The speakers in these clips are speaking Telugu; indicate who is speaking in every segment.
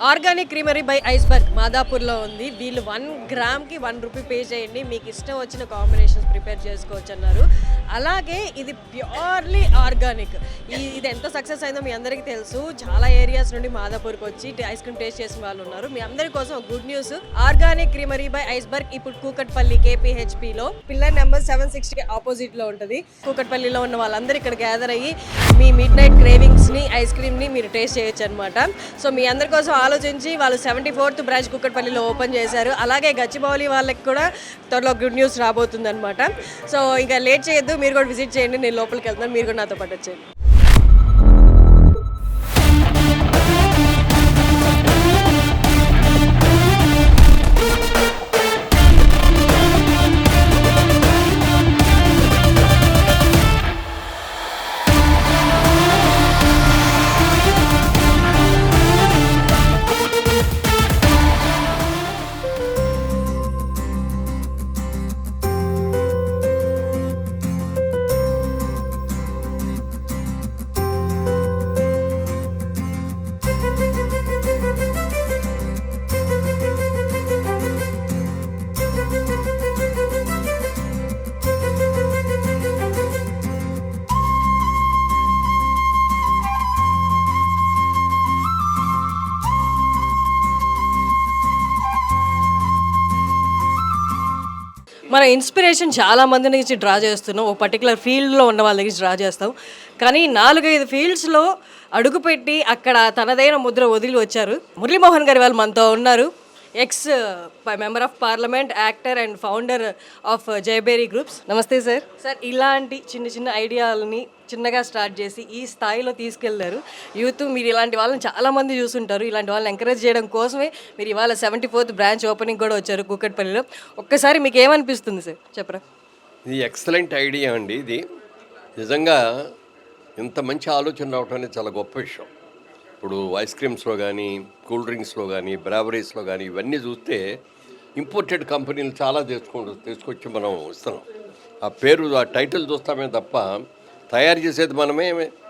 Speaker 1: ఆర్గానిక్ క్రీమరీ బై ఐస్బర్గ్ మాదాపూర్లో ఉంది. వీళ్ళు 1 గ్రామ్కి 1 రూపీ పే చేయండి, మీకు ఇష్టం వచ్చిన కాంబినేషన్స్ ప్రిపేర్ చేసుకోవచ్చు అన్నారు. అలాగే ఇది ప్యూర్లీ ఆర్గానిక్. ఇది ఎంత సక్సెస్ అయిందో మీ అందరికీ తెలుసు. చాలా ఏరియాస్ నుండి మాదాపూర్కి వచ్చి ఐస్ క్రీమ్ టేస్ట్ చేసిన వాళ్ళు ఉన్నారు. మీ అందరి కోసం good news, organic creamery by iceberg ఇప్పుడు కూకట్పల్లి KPHPలో పిల్లర్ నెంబర్ 760 ఆపోజిట్లో ఉంటుంది. కూకట్పల్లిలో ఉన్న వాళ్ళందరూ ఇక్కడ గ్యాదర్ అయ్యి మీ మిడ్ నైట్ క్రేవింగ్స్ని ఐస్ క్రీమ్ని మీరు టేస్ట్ చేయొచ్చు అనమాట. సో మీ అందరి కోసం ఆలోచించి వాళ్ళు 74th బ్రాంచ్ కూకట్పల్లిలో ఓపెన్ చేశారు. అలాగే గచ్చిబౌలి వాళ్ళకి కూడా త్వరలో గుడ్ న్యూస్ రాబోతుంది అనమాట. సో ఇంకా లేట్ చేయొద్దు, మీరు కూడా విజిట్ చేయండి. నేను లోపలికి వెళ్తాను, మీరు కూడా నాతో పాటు వచ్చేయండి. మన ఇన్స్పిరేషన్ చాలా మంది నుంచి డ్రా చేస్తున్నాం, ఒక పర్టికులర్ ఫీల్డ్లో ఉన్న వాళ్ళ దగ్గర డ్రా చేస్తాం. కానీ 4-5 ఫీల్డ్స్లో అడుగుపెట్టి అక్కడ తనదైన ముద్ర వదిలి వచ్చారు. మురళీమోహన్ గారి వాళ్ళు మనతో ఉన్నారు. X member of parliament, actor and founder of Jayabheri groups. నమస్తే సార్. సార్, ఇలాంటి చిన్న చిన్న ఐడియాలని చిన్నగా స్టార్ట్ చేసి ఈ స్థాయిలో తీసుకెళ్లారు యూత్. మీరు ఇలాంటి వాళ్ళని చాలామంది చూసుంటారు. ఇలాంటి వాళ్ళని ఎంకరేజ్ చేయడం కోసమే మీరు ఇవాళ 74th బ్రాంచ్ ఓపెనింగ్ కూడా వచ్చారు కూకట్పల్లిలో. ఒక్కసారి మీకు ఏమనిపిస్తుంది సార్, చెప్పరా?
Speaker 2: ఇది ఎక్సలెంట్ ఐడియా అండి. ఇది నిజంగా ఇంత మంచి ఆలోచన రావటం అనేది చాలా గొప్ప విషయం. ఇప్పుడు ఐస్ క్రీమ్స్లో కానీ, కూల్ డ్రింక్స్లో కానీ, బ్రావరీస్లో కానీ ఇవన్నీ చూస్తే ఇంపోర్టెడ్ కంపెనీలు చాలా తీసుకొచ్చి మనం ఇస్తున్నాం. ఆ పేరు, ఆ టైటిల్ చూస్తామే తప్ప తయారు చేసేది మనమే.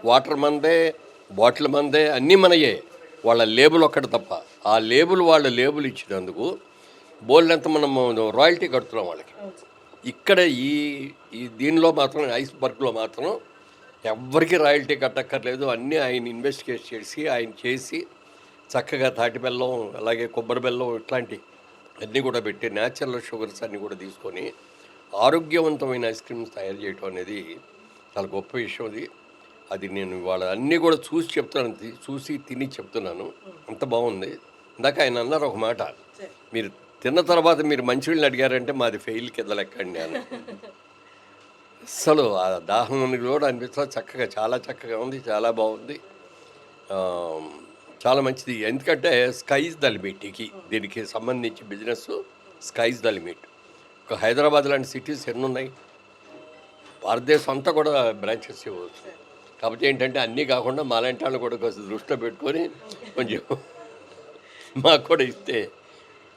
Speaker 2: వాటర్ మందే, బాటిల్ మందే, అన్నీ మనయే. వాళ్ళ లేబుల్ ఒక్కటి తప్ప. ఆ లేబుల్, వాళ్ళ లేబుల్ ఇచ్చినందుకు బోల్డంత మనం రాయల్టీ కడుతున్నాం వాళ్ళకి. ఇక్కడ ఈ దీనిలో మాత్రం, ఐస్బర్గ్లో మాత్రం ఎవ్వరికి రాయల్టీ కట్టక్కర్లేదు. అన్నీ ఆయన ఇన్వెస్టిగేట్ చేసి, ఆయన చేసి చక్కగా తాటి బెల్లం, అలాగే కొబ్బరి బెల్లం, ఇట్లాంటి అన్నీ కూడా పెట్టి న్యాచురల్ షుగర్స్ అన్నీ కూడా తీసుకొని ఆరోగ్యవంతమైన ఐస్ క్రీమ్స్ తయారు చేయడం అనేది చాలా గొప్ప విషయం. అది నేను వాళ్ళ అన్నీ కూడా చూసి చెప్తున్నాను, చూసి తిని చెప్తున్నాను. అంత బాగుంది. ఇందాక ఆయన అన్నారు ఒక మాట, మీరు తిన్న తర్వాత మీరు మంచినీళ్ళు అడిగారంటే మాది ఫెయిల్ కింద లెక్కండి అని. అసలు ఆ దాహం కూడా అనిపిస్తుంది. చక్కగా, చాలా చక్కగా ఉంది, చాలా బాగుంది, చాలా మంచిది. ఎందుకంటే స్కైజ్ ద లిమిట్. దీనికి సంబంధించి బిజినెస్ స్కైజ్ ద లిమిట్. ఒక హైదరాబాద్ లాంటి సిటీస్ ఎన్ని ఉన్నాయి, భారతదేశం అంతా కూడా బ్రాంచెస్ ఇవ్వచ్చు. కాకపోతే ఏంటంటే అన్నీ కాకుండా మాలాంటి వాళ్ళు కూడా కొంచెం దృష్టిలో పెట్టుకొని కొంచెం మాకు కూడా ఇస్తే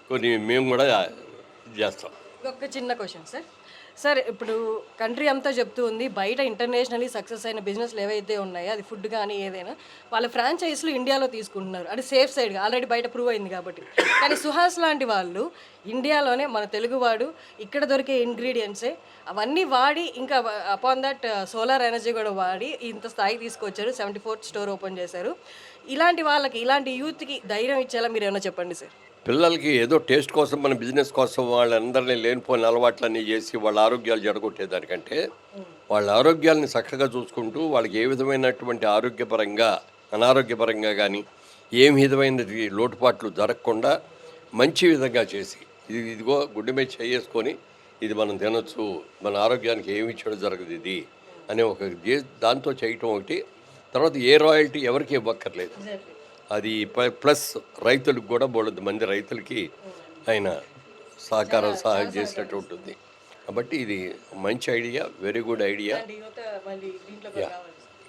Speaker 2: కొన్ని మేము కూడా చేస్తాం.
Speaker 1: ఒక చిన్న క్వశ్చన్ సార్, ఇప్పుడు కంట్రీ అంతా చెప్తూ ఉంది బయట ఇంటర్నేషనల్లీ సక్సెస్ అయిన బిజినెస్లు ఏవైతే ఉన్నాయో, అది ఫుడ్ కానీ ఏదైనా, వాళ్ళ ఫ్రాంచైజీలు ఇండియాలో తీసుకుంటున్నారు. అది సేఫ్ సైడ్గా ఆల్రెడీ బయట ప్రూవ్ అయింది కాబట్టి. కానీ సుహాస్ లాంటి వాళ్ళు ఇండియాలోనే, మన తెలుగువాడు, ఇక్కడ దొరికే ఇంగ్రీడియంట్సే అవన్నీ వాడి, ఇంకా అపాన్ దట్ సోలార్ ఎనర్జీ కూడా వాడి ఇంత స్థాయికి తీసుకొచ్చారు. 74th స్టోర్ ఓపెన్ చేశారు. ఇలాంటి వాళ్ళకి, ఇలాంటి యూత్కి ధైర్యం ఇచ్చేలా మీరు ఏమైనా చెప్పండి సార్.
Speaker 2: పిల్లలకి ఏదో టేస్ట్ కోసం, మన బిజినెస్ కోసం వాళ్ళందరినీ లేనిపోయిన అలవాట్లన్నీ చేసి వాళ్ళ ఆరోగ్యాలు జడగొట్టేదానికంటే వాళ్ళ ఆరోగ్యాలని చక్కగా చూసుకుంటూ వాళ్ళకి ఏ విధమైనటువంటి ఆరోగ్యపరంగా, అనారోగ్యపరంగా కానీ ఏం విధమైన లోటుపాట్లు జరగకుండా మంచి విధంగా చేసి, ఇదిగో గుడ్డి మీద చేసుకొని ఇది మనం తినొచ్చు, మన ఆరోగ్యానికి ఏమి చెడు జరగదు ఇది అనే ఒక దాంతో చేయటం ఒకటి. తర్వాత ఏ రాయల్టీ ఎవరికి ఇవ్వక్కర్లేదు. అది ప్లస్ రైతులకు కూడా బోలెడు మంది రైతులకి ఆయన సహాయం చేసినట్టు ఉంటుంది. కాబట్టి ఇది మంచి ఐడియా, వెరీ గుడ్ ఐడియా.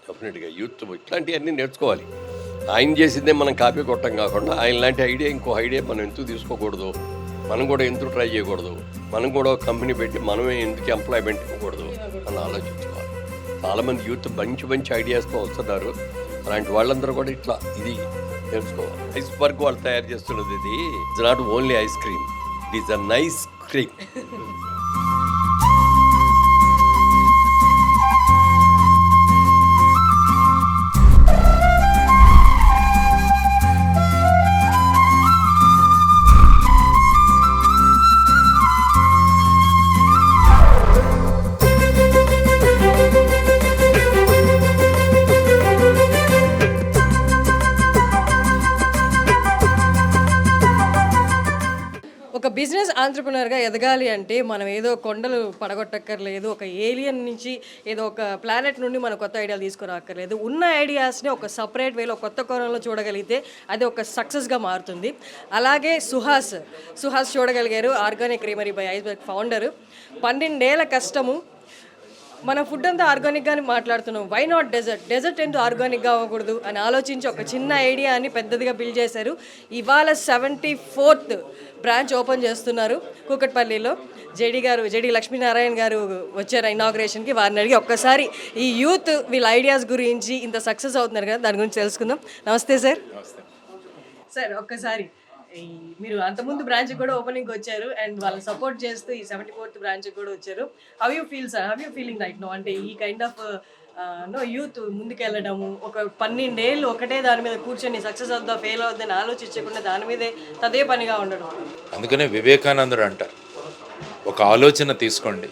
Speaker 2: డెఫినెట్గా యూత్ ఇట్లాంటివన్నీ నేర్చుకోవాలి. ఆయన చేసిందే మనం కాపీ కొట్టం కాకుండా ఆయన లాంటి ఐడియా, ఇంకో ఐడియా మనం ఎందుకు తీసుకోకూడదు, మనం కూడా ఎందుకు ట్రై చేయకూడదు, మనం కూడా కంపెనీ పెట్టి మనమే ఎందుకు ఎంప్లాయ్మెంట్ ఇవ్వకూడదు అని ఆలోచించుకోవాలి. చాలామంది యూత్ మంచి మంచి ఐడియాస్తో వస్తున్నారు. అలాంటి వాళ్ళందరూ కూడా ఇట్లా ఇది తెలుసుకోవాలి. ఐస్బర్గ్ వాళ్ళు తయారు చేస్తున్నది ఇది it's not only ice cream, it is a nice cream.
Speaker 1: ఒక బిజినెస్ ఆంట్రప్రినర్గా ఎదగాలి అంటే మనం ఏదో కొండలు పడగొట్టక్కర్లేదు, ఒక ఏలియన్ నుంచి ఏదో ఒక ప్లానెట్ నుండి మనం కొత్త ఐడియాలు తీసుకురాక్కర్లేదు. ఉన్న ఐడియాస్ని ఒక సపరేట్ వేలో కొత్త కోణంలో చూడగలిగితే అది ఒక సక్సెస్గా మారుతుంది. అలాగే సుహాస్ చూడగలిగారు, organic creamery by Iceberg founder. 12 ఏళ్ల కష్టము, మన ఫుడ్ అంతా ఆర్గానిక్గానే మాట్లాడుతున్నాం, వై నాట్ డెజర్ట్ ఎందుకు ఆర్గానిక్గా అవ్వకూడదు అని ఆలోచించి ఒక చిన్న ఐడియాని పెద్దదిగా బిల్డ్ చేశారు. ఇవాళ 74th బ్రాంచ్ ఓపెన్ చేస్తున్నారు కూకట్పల్లిలో. జేడి లక్ష్మీనారాయణ గారు వచ్చారు ఇనాగ్రేషన్కి. వారిని అడిగి ఒక్కసారి ఈ యూత్ వీళ్ళ ఐడియాస్ గురించి ఇంత సక్సెస్ అవుతున్నారు కదా దాని గురించి తెలుసుకుందాం. నమస్తే సార్. సార్ ఒక్కసారి మీరు అంతకుముందు బ్రాంచ్ కూడా ఓపెనింగ్ వచ్చారు అండ్ వాళ్ళని సపోర్ట్ చేస్తూ ఈ 74th బ్రాంచ్ కూడా వచ్చారు. How you feel sir, how you feeling right no? అంటే ఈ కైండ్ ఆఫ్ యూత్ ముందుకెళ్ళడము, ఒక 12 ఏళ్ళు ఒకటే దాని మీద కూర్చొని సక్సెస్ అవుతుందా ఫెయిల్ అవుతుందని ఆలోచించకుండా దాని మీదే తదే పనిగా ఉండడం.
Speaker 3: అందుకనే వివేకానందుడు అంటారు, ఒక ఆలోచన తీసుకోండి,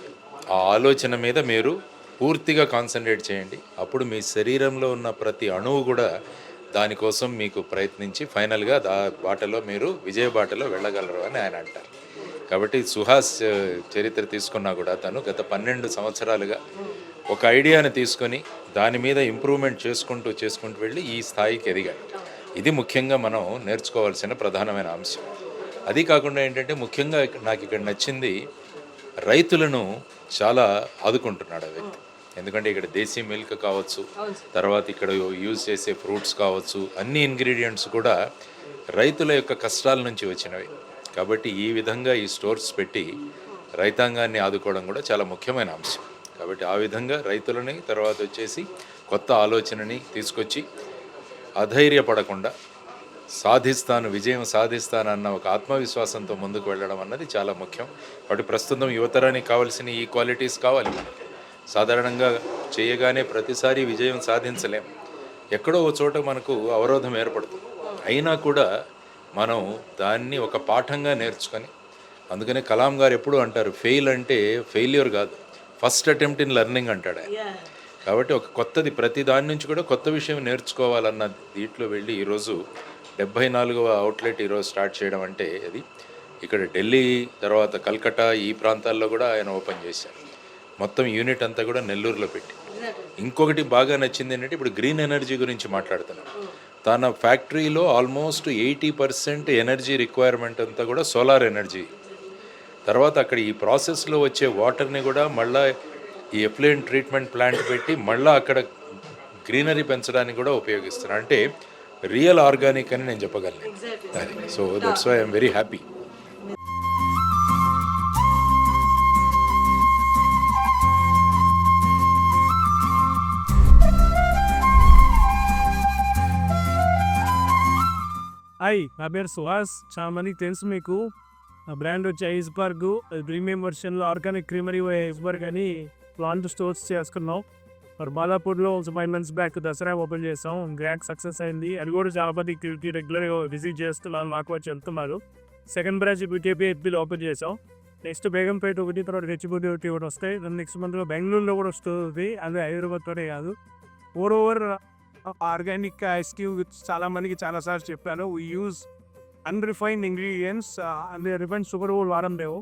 Speaker 3: ఆ ఆలోచన మీద మీరు పూర్తిగా కాన్సన్ట్రేట్ చేయండి, అప్పుడు మీ శరీరంలో ఉన్న ప్రతి అణువు కూడా దానికోసం మీకు ప్రయత్నించి ఫైనల్గా బాటలో మీరు విజయ బాటలో వెళ్ళగలరు అని ఆయన అంటారు. కాబట్టి సుహాస్ చరిత్ర తీసుకున్నా కూడా తను గత 12 సంవత్సరాలుగా ఒక ఐడియాని తీసుకొని దాని మీద ఇంప్రూవ్మెంట్ చేసుకుంటూ వెళ్ళి ఈ స్థాయికి ఎదిగాడు. ఇది ముఖ్యంగా మనం నేర్చుకోవాల్సిన ప్రధానమైన అంశం. అది కాకుండా ఏంటంటే ముఖ్యంగా నాకు ఇక్కడ నచ్చింది, రైతులను చాలా ఆదుకుంటున్నాడు ఆ వ్యక్తి. ఎందుకంటే ఇక్కడ దేశీ మిల్క్ కావచ్చు, తర్వాత ఇక్కడ యూజ్ చేసే ఫ్రూట్స్ కావచ్చు, అన్ని ఇంగ్రీడియంట్స్ కూడా రైతుల యొక్క కష్టాల నుంచి వచ్చినవి. కాబట్టి ఈ విధంగా ఈ స్టోర్స్ పెట్టి రైతాంగాన్ని ఆదుకోవడం కూడా చాలా ముఖ్యమైన అంశం. కాబట్టి ఆ విధంగా రైతులని తర్వాత వచ్చేసి కొత్త ఆలోచనని తీసుకొచ్చి అధైర్యపడకుండా విజయం సాధిస్తాను అన్న ఒక ఆత్మవిశ్వాసంతో ముందుకు వెళ్ళడం అన్నది చాలా ముఖ్యం. కాబట్టి ప్రస్తుతం యువతరానికి కావాల్సిన ఈ క్వాలిటీస్ కావాలి మనకి. సాధారణంగా చేయగానే ప్రతిసారి విజయం సాధించలేం, ఎక్కడో ఒక చోట మనకు అవరోధం ఏర్పడుతుంది. అయినా కూడా మనం దాన్ని ఒక పాఠంగా నేర్చుకొని, అందుకనే కలాం గారు ఎప్పుడు అంటారు, ఫెయిల్ అంటే ఫెయిల్యూర్ కాదు, ఫస్ట్ అటెంప్ట్ ఇన్ లెర్నింగ్ అంటాడు ఆయన. కాబట్టి ఒక కొత్తది ప్రతి దాని నుంచి కూడా కొత్త విషయం నేర్చుకోవాలన్న దీంట్లో వెళ్ళి ఈరోజు 74వ అవుట్లెట్ ఈరోజు స్టార్ట్ చేయడం అంటే అది ఇక్కడ ఢిల్లీ తర్వాత కల్కట్టా ఈ ప్రాంతాల్లో కూడా ఆయన ఓపెన్ చేశారు. మొత్తం యూనిట్ అంతా కూడా నెల్లూరులో పెట్టి. ఇంకొకటి బాగా నచ్చింది ఏంటంటే ఇప్పుడు గ్రీన్ ఎనర్జీ గురించి మాట్లాడుతున్నాం. తన ఫ్యాక్టరీలో ఆల్మోస్ట్ 80% ఎనర్జీ రిక్వైర్మెంట్ అంతా కూడా సోలార్ ఎనర్జీ. తర్వాత అక్కడ ఈ ప్రాసెస్లో వచ్చే వాటర్ని కూడా మళ్ళీ ఈ ఎఫ్లూయెంట్ ట్రీట్మెంట్ ప్లాంట్ పెట్టి మళ్ళీ అక్కడ గ్రీనరీ పెంచడానికి కూడా ఉపయోగిస్తున్నారు. అంటే రియల్ ఆర్గానిక్ అని నేను చెప్పగలను అది. So that's why I'm very happy.
Speaker 4: Hi, నా పేరు సుహాస్. చాలా మందికి తెలుసు మీకు. ఆ బ్రాండ్ వచ్చి ఐస్బర్గ్. ప్రీమియం వర్షన్లో ఆర్గానిక్ క్రీమరీ ఐస్బర్గ్ అని ప్లాంట్ స్టోర్స్ చేసుకున్నాం. మరి బాలాపూర్లో 5 months బ్యాక్ దసరా ఓపెన్ చేసాం. గ్రాండ్ సక్సెస్ అయింది. అది కూడా చాలా మంది రెగ్యులర్గా విజిట్ చేస్తున్నారు, మాకు వచ్చి వెళ్తున్నారు. సెకండ్ బ్రాంచ్ కేపీహెచ్బీలో ఓపెన్ చేసాం. నెక్స్ట్ బేగంపేట ఒకటి, తర్వాత హెచ్బూడి ఒకటి కూడా వస్తాయి. నెక్స్ట్ మంత్లో బెంగళూరులో కూడా వస్తుంది. అదే హైదరాబాద్తోనే కాదు. ఓవర్ ఆర్గానిక్ ఐస్ క్యూబ్ చాలా మందికి చాలాసార్లు చెప్పాను. We use unrefined ingredients. అంటే రిఫైన్డ్ షుగర్ కూడా వాడడం లేవు.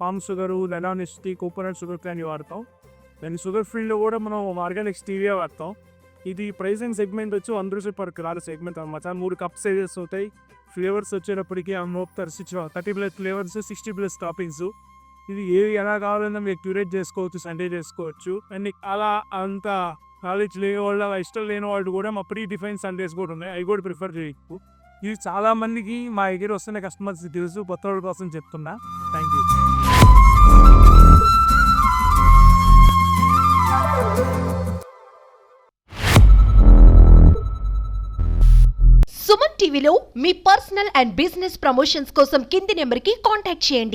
Speaker 4: పామ్ షుగరు, లెనానిస్టీ, కోకోనట్ షుగర్ కానీ వాడతాం. దాని షుగర్ ఫీల్డ్లో కూడా మనం ఆర్గానిక్ స్టీవియా వాడతాం. ఇది ప్రైసింగ్ సెగ్మెంట్ వచ్చి 100 రూపీస్ పర్ కిలో సెగ్మెంట్ అనమాట. 3 కప్ సైజెస్ అవుతాయి. ఫ్లేవర్స్ వచ్చేటప్పటికి 30+ ఫ్లేవర్స్, 60+ టాపింగ్స్. ఇది ఎలా కావాలన్నా మీరు క్యూరేట్ చేసుకోవచ్చు, సండే చేసుకోవచ్చు. అండ్ అలా అంత నాలెడ్జ్ లేని వాళ్ళ, ఇష్టం లేని వాళ్ళు కూడా మా ప్రీ డిఫైన్ సండేస్ కూడా ఉన్నాయి, అవి కూడా ప్రిఫర్ చేయొచ్చు. ఇది చాలా మందికి మా దగ్గర వస్తున్న కస్టమర్స్ తెలుసు. కొత్త వాళ్ళ కోసం చెప్తున్నా. Thank you.
Speaker 5: సుమన్ సుమన్ టీవీలో మీ పర్సనల్ అండ్ బిజినెస్ ప్రమోషన్స్ కోసం కింది నెంబర్కి కాంటాక్ట్ చేయండి.